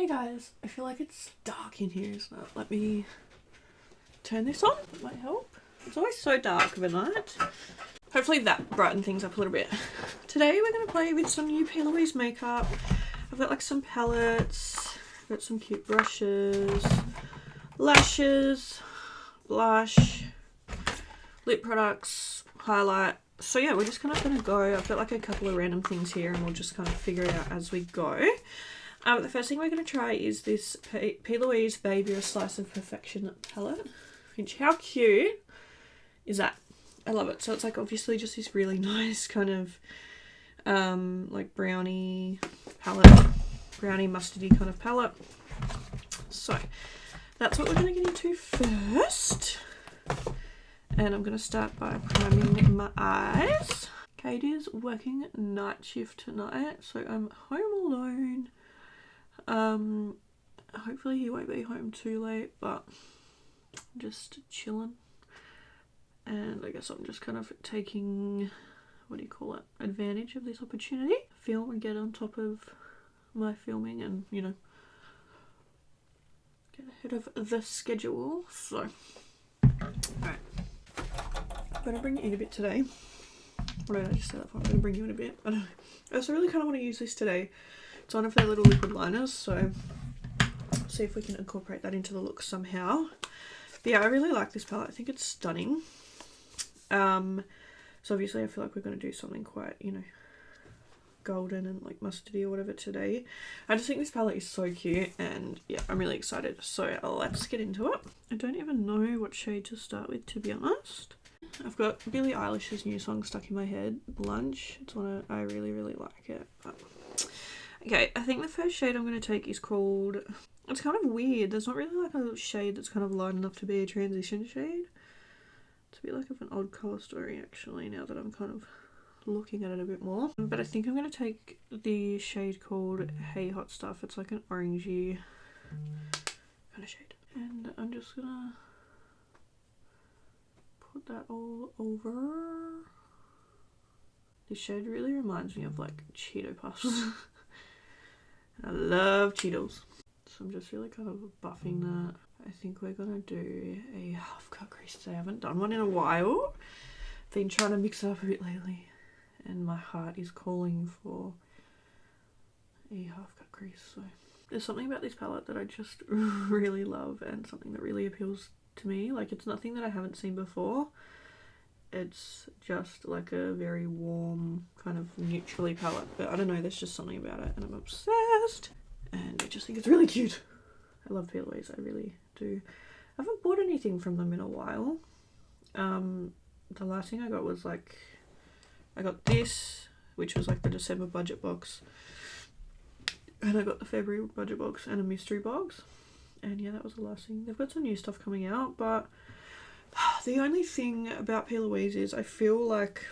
Hey guys, I feel like it's dark in here, so let me turn this on. That might help. It's always so dark of a night. Hopefully that brightened things up a little bit. Today we're going to play with some new Plouise makeup. I've got like some palettes, I've got some cute brushes, lashes, blush, lip products, highlight. So yeah, we're just kind of going to go. I've got like a couple of random things here and we'll just kind of figure it out as we go. The first thing we're going to try is this Plouise Baby A Slice of Perfection palette. Which, how cute is that? I love it. So it's like obviously just this really nice kind of like brownie palette, brownie mustardy kind of palette. So that's what we're going to get into first. And I'm going to start by priming my eyes. Kate is working night shift tonight, so I'm home alone. Hopefully he won't be home too late, but I'm just chilling. And I guess I'm just kind of taking, what do you call it, advantage of this opportunity. Film and get on top of my filming and, you know, get ahead of the schedule. So, alright. I'm going to bring you in a bit today. What did I just say that for? I'm going to bring you in a bit. I don't know. I also really kind of want to use this today. It's one of their little liquid liners, so see if we can incorporate that into the look somehow. But yeah, I really like this palette. I think it's stunning. So obviously I feel like we're going to do something quite, you know, golden and like mustardy or whatever today. I just think this palette is so cute and yeah, I'm really excited. So let's get into it. I don't even know what shade to start with, to be honest. I've got Billie Eilish's new song stuck in my head, Lunch. It's one I really like it. But okay, I think the first shade I'm going to take is called, it's kind of weird. There's not really like a shade that's kind of light enough to be a transition shade. It's a bit like of an odd colour story actually, now that I'm kind of looking at it a bit more. But I think I'm going to take the shade called Hey Hot Stuff. It's like an orangey kind of shade. And I'm just going to put that all over. This shade really reminds me of like Cheeto Puffs. I love Cheetos. So I'm just really kind of buffing that. I think we're going to do a half cut crease today. I haven't done one in a while. Been trying to mix it up a bit lately. And my heart is calling for a half cut crease. So there's something about this palette that I just really love and something that really appeals to me. Like, it's nothing that I haven't seen before. It's just like a very warm kind of neutrally palette, but I don't know, there's just something about it and I'm obsessed and I just think it's really cute. I love Plouise, I really do. I haven't bought anything from them in a while. The last thing I got was like, I got this, which was like the December budget box, and I got the February budget box and a mystery box, and yeah, that was the last thing. They've got some new stuff coming out, but the only thing about Plouise is I feel like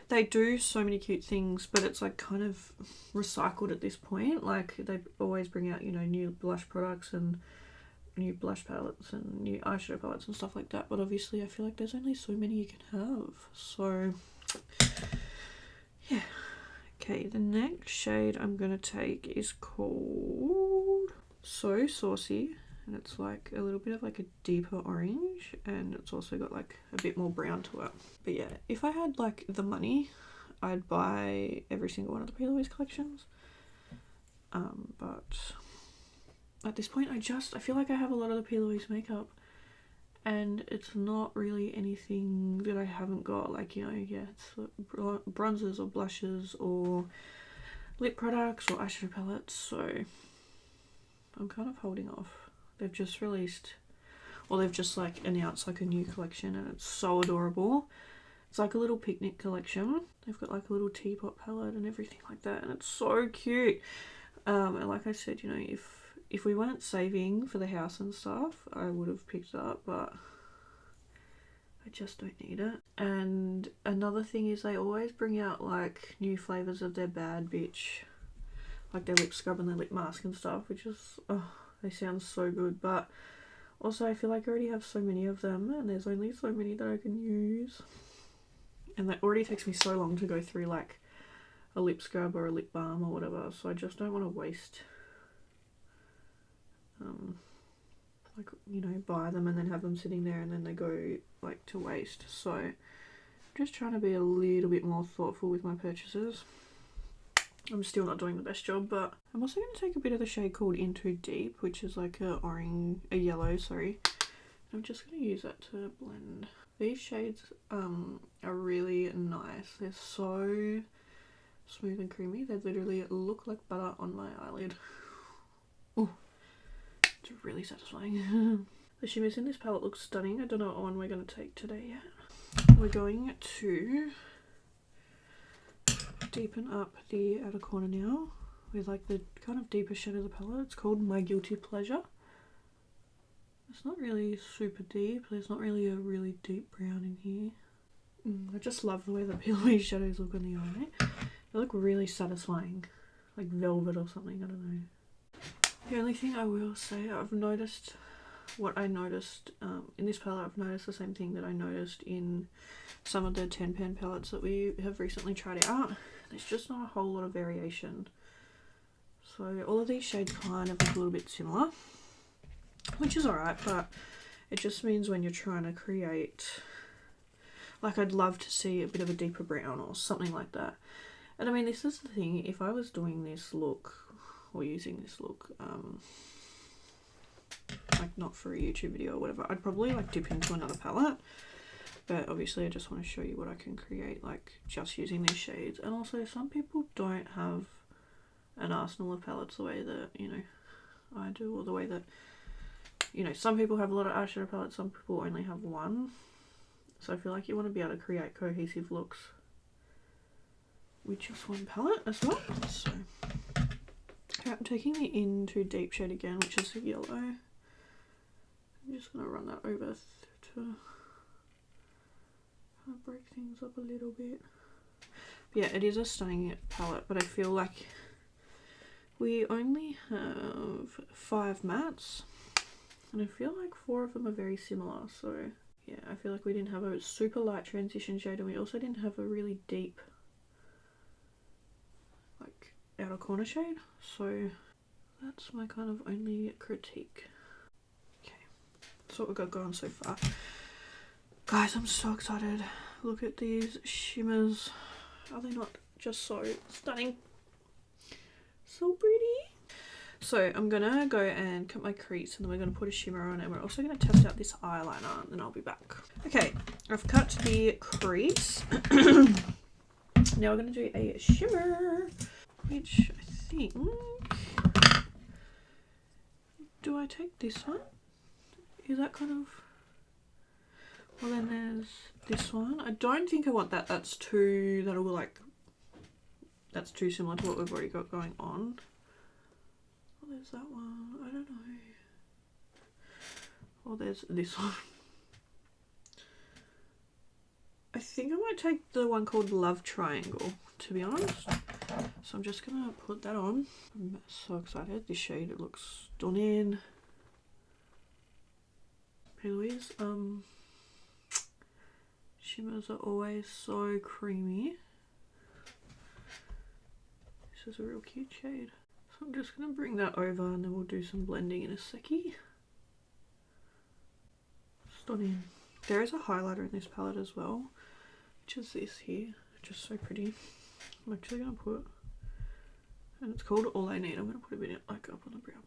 they do so many cute things, but it's like kind of recycled at this point. Like, they always bring out, you know, new blush products and new blush palettes and new eyeshadow palettes and stuff like that, but obviously I feel like there's only so many you can have. So yeah. Okay, the next shade I'm gonna take is called So Saucy. And it's like a little bit of like a deeper orange, and it's also got like a bit more brown to it. But yeah, if I had like the money, I'd buy every single one of the Plouise collections. But at this point I feel like I have a lot of the Plouise makeup and it's not really anything that I haven't got. Like, you know, yeah, it's bronzers or blushes or lip products or eyeshadow palettes, so I'm kind of holding off. They've just released, or they've just like announced like a new collection and it's so adorable. It's like a little picnic collection. They've got like a little teapot palette and everything like that, and it's so cute. And like I said, you know, if we weren't saving for the house and stuff, I would have picked it up, but I just don't need it. And another thing is they always bring out like new flavours of their bad bitch, like their lip scrub and their lip mask and stuff, which is, oh, they sound so good, but also I feel like I already have so many of them and there's only so many that I can use. And that already takes me so long to go through like a lip scrub or a lip balm or whatever, so I just don't want to waste like, you know, buy them and then have them sitting there and then they go like to waste. So I'm just trying to be a little bit more thoughtful with my purchases. I'm still not doing the best job, but I'm also going to take a bit of the shade called Into Deep, which is like a yellow, sorry. I'm just going to use that to blend. These shades are really nice. They're so smooth and creamy. They literally look like butter on my eyelid. Oh, it's really satisfying. The shimmers in this palette look stunning. I don't know what one we're going to take today yet. We're going to deepen up the outer corner now with like the kind of deeper shade of the palette. It's called My Guilty Pleasure. It's not really super deep. There's not really a really deep brown in here. I just love the way the Plouise shadows look on the eye. They look really satisfying, like velvet or something, I don't know. The only thing I will say, I've noticed what I noticed in this palette. I've noticed the same thing that I noticed in some of the 10 pan palettes that we have recently tried out. There's just not a whole lot of variation. So all of these shades kind of look a little bit similar, which is alright, but it just means when you're trying to create, like, I'd love to see a bit of a deeper brown or something like that. And I mean, this is the thing, if I was doing this look or using this look, like not for a YouTube video or whatever, I'd probably like dip into another palette. But obviously I just want to show you what I can create, like just using these shades. And also some people don't have an arsenal of palettes the way that, you know, I do, or the way that, you know, some people have a lot of eyeshadow palettes, some people only have one. So I feel like you want to be able to create cohesive looks with just one palette as well. So I'm taking the Into Deep shade again, which is the yellow. I'm just going to run that over to break things up a little bit. But yeah, it is a stunning palette, but I feel like we only have 5 mattes, and I feel like 4 of them are very similar. So yeah, I feel like we didn't have a super light transition shade, and we also didn't have a really deep like outer corner shade. So that's my kind of only critique. Okay, that's what we've got going so far. Guys, I'm so excited. Look at these shimmers. Are they not just so stunning? So pretty. So I'm gonna go and cut my crease, and then we're gonna put a shimmer on, and we're also gonna test out this eyeliner, and then I'll be back. Okay, I've cut the crease. Now we're gonna do a shimmer, which I think, do I take this one? Is that kind of, well, then there's this one. I don't think I want that. That's too similar to what we've already got going on. Oh, there's that one. I don't know. Oh, there's this one. I think I might take the one called Love Triangle, to be honest. So I'm just gonna put that on. I'm so excited. This shade, it looks stunning. Plouise, shimmers are always so creamy. This is a real cute shade. So I'm just going to bring that over, and then we'll do some blending in a seckie. Stunning. There is a highlighter in this palette as well, which is this here. Just so pretty. I'm actually going to put, and it's called All I Need. I'm going to put a bit in, like up on the brow bone.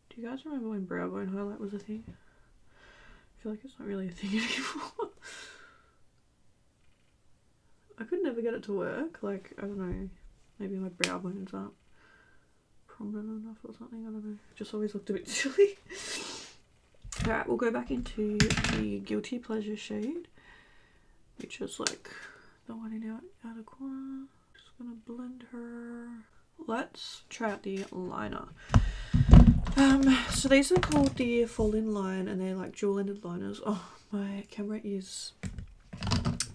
Do you guys remember when brow bone highlight was a thing? I feel like it's not really a thing anymore. I could never get it to work. Like, I don't know, maybe my brow bones aren't prominent enough or something. I don't know. It just always looked a bit silly. Alright, we'll go back into the Guilty Pleasure shade, which is like the one in our outer corner. Just gonna blend her. Let's try out the liner. So these are called the Fall In Line, and they're like dual-ended liners. Oh, my camera is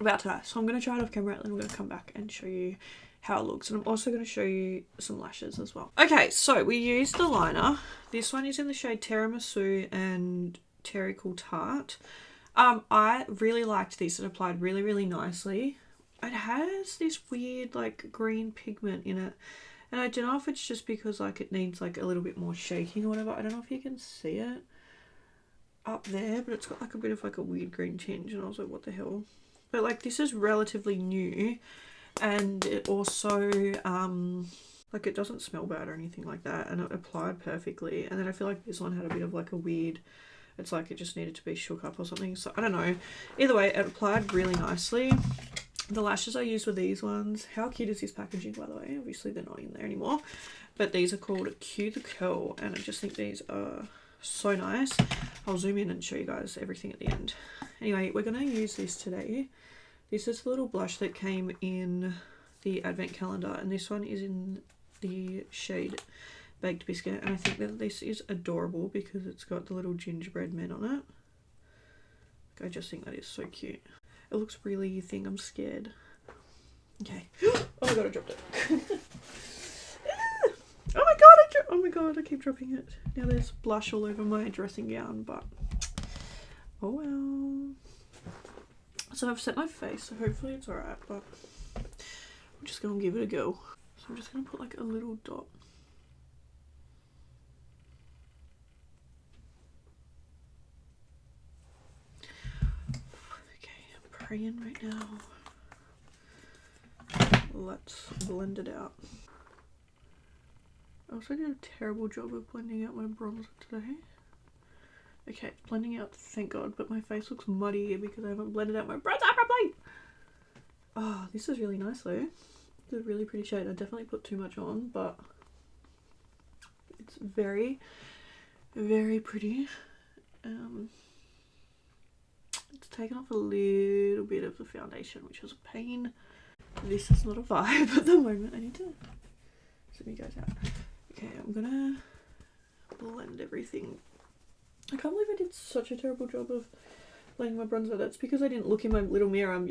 about to die, so I'm going to try it off camera, and then we're going to come back and show you how it looks, and I'm also going to show you some lashes as well. Okay, so we used the liner. This one is in the shade Tiramisu and Terracool Tart. I really liked this. It applied really, really nicely. It has this weird like green pigment in it, And I don't know if it's just because like it needs like a little bit more shaking or whatever. I don't know if you can see it up there, but it's got like a bit of like a weird green tinge, and I was like, what the hell? But like this is relatively new, and it also like it doesn't smell bad or anything like that, and it applied perfectly. And then I feel like this one had a bit of like a weird, it's like it just needed to be shook up or something, so I don't know. Either way, it applied really nicely. The lashes I used were these ones. How cute is this packaging, by the way? Obviously they're not in there anymore, but these are called Q the Curl, and I just think these are so nice. I'll zoom in and show you guys everything at the end. Anyway, we're gonna use this today. This is the little blush that came in the advent calendar, and this one is in the shade Baked Biscuit, and I think that this is adorable because it's got the little gingerbread men on it. I just think that is so cute. It looks really, you think I'm scared. Okay. Oh my god, I dropped it. Oh my god, I keep dropping it. Now there's blush all over my dressing gown, but oh well. So I've set my face, so hopefully it's alright, but I'm just gonna give it a go. So I'm just gonna put like a little dot. Okay, I'm praying right now. Let's blend it out. I also did a terrible job of blending out my bronzer today. Okay, it's blending out, thank god, but my face looks muddy because I haven't blended out my bronzer properly. Oh, this is really nice though. It's a really pretty shade. I definitely put too much on, but it's very, very pretty. It's taken off a little bit of the foundation, which is a pain. This is not a vibe at the moment. I need to zoom you guys out. Okay, I'm gonna blend everything. I can't believe I did such a terrible job of blending my bronzer. That's because I didn't look in my little mirror. I'm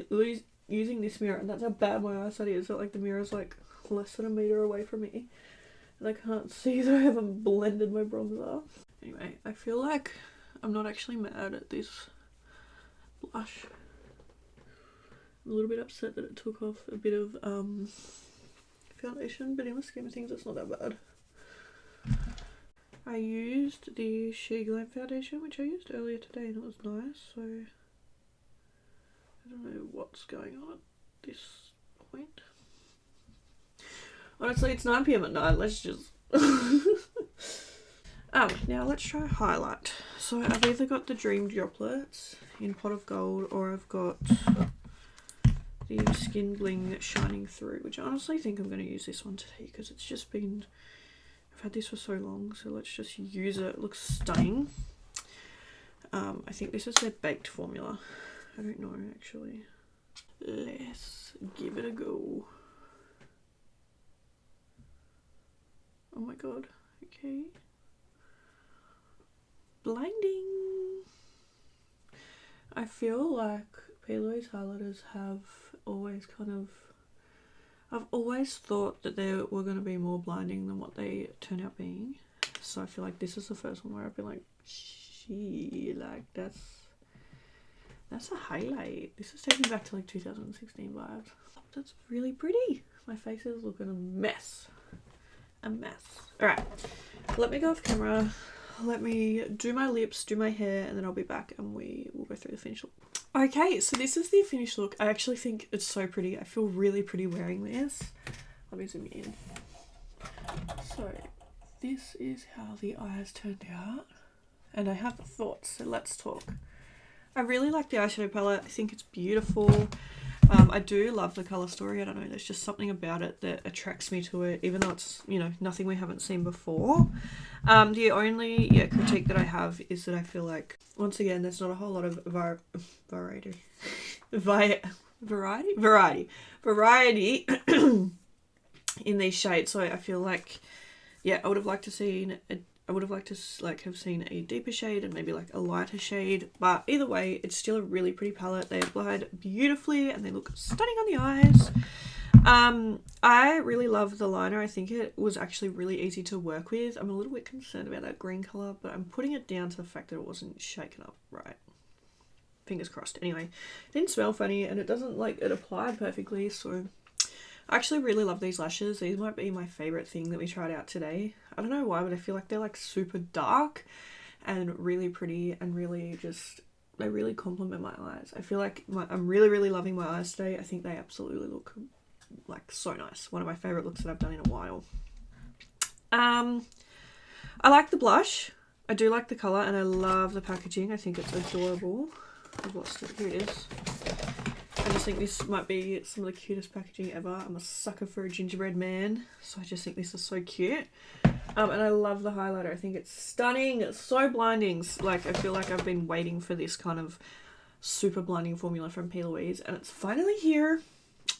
using this mirror, and that's how bad my eyesight is. That like the mirror's like less than a meter away from me, and I can't see that I haven't blended my bronzer. Anyway, I feel like I'm not actually mad at this blush. I'm a little bit upset that it took off a bit of foundation, but in the scheme of things it's not that bad. I used the She Glam foundation, which I used earlier today, and it was nice, so I don't know what's going on at this point. Honestly, it's 9 PM at night, let's just... now let's try highlight. So I've either got the Dream Droplets in Pot of Gold, or I've got the Skin Bling Shining Through, which I honestly think I'm going to use this one today because it's just been... I've had this for so long, so let's just use it. It looks stunning. I think this is their baked formula. I don't know, actually. Let's give it a go. Oh my god. Okay. Blinding. I feel like Plouise highlighters have always kind of... I've always thought that they were going to be more blinding than what they turn out being. So I feel like this is the first one where I've been like, gee, like that's a highlight. This is taking me back to like 2016 vibes. That's really pretty. My face is looking a mess. A mess. Alright, let me go off camera. Let me do my lips, do my hair, and then I'll be back and we will go through the finished look. Okay, so this is the finished look. I actually think it's so pretty. I feel really pretty wearing this. Let me zoom in. So this is how the eyes turned out. And I have thoughts, so let's talk. I really like the eyeshadow palette. I think it's beautiful. I do love the colour story. I don't know, there's just something about it that attracts me to it, even though it's, you know, nothing we haven't seen before. The only critique that I have is that I feel like, once again, there's not a whole lot of variety in these shades. So I feel like, yeah, I would have liked to have seen a deeper shade and maybe like a lighter shade, but either way it's still a really pretty palette. They applied beautifully and they look stunning on the eyes. I really love the liner. I think it was actually really easy to work with. I'm a little bit concerned about that green colour, but I'm putting it down to the fact that it wasn't shaken up right. Fingers crossed. Anyway, it didn't smell funny and it doesn't, like, it applied perfectly, so I actually really love these lashes. These might be my favourite thing that we tried out today. I don't know why, but I feel like they're like super dark and really pretty and really just, they really complement my eyes. I feel like I'm really, really loving my eyes today. I think they absolutely look like so nice. One of my favourite looks that I've done in a while. I like the blush. I do like the colour and I love the packaging. I think it's adorable. I've lost it. Here it is. I just think this might be some of the cutest packaging ever. I'm a sucker for a gingerbread man, so I just think this is so cute. And I love the highlighter. I think it's stunning. It's so blinding. Like, I feel like I've been waiting for this kind of super blinding formula from Plouise, and it's finally here.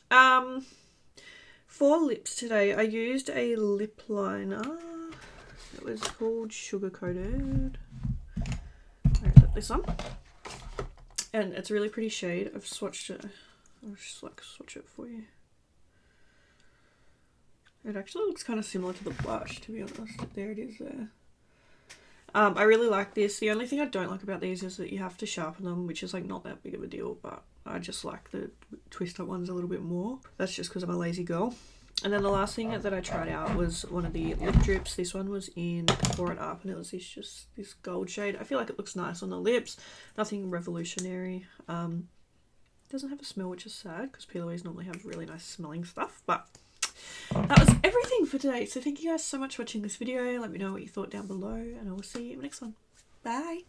For lips today, I used a lip liner. It was called Sugar Coated. Where is it? This one. And it's a really pretty shade. I've swatched it. I'll just like swatch it for you. It actually looks kind of similar to the blush, to be honest. There it is there. I really like this. The only thing I don't like about these is that you have to sharpen them, which is like not that big of a deal, but I just like the twist up ones a little bit more. That's just because I'm a lazy girl. And then the last thing that I tried out was one of the lip drips. This one was in Pour It Up, and it was this gold shade. I feel like it looks nice on the lips. Nothing revolutionary. Doesn't have a smell, which is sad because Plouise normally have really nice smelling stuff. But that was everything for today. So thank you guys so much for watching this video. Let me know what you thought down below, and I will see you in the next one. Bye.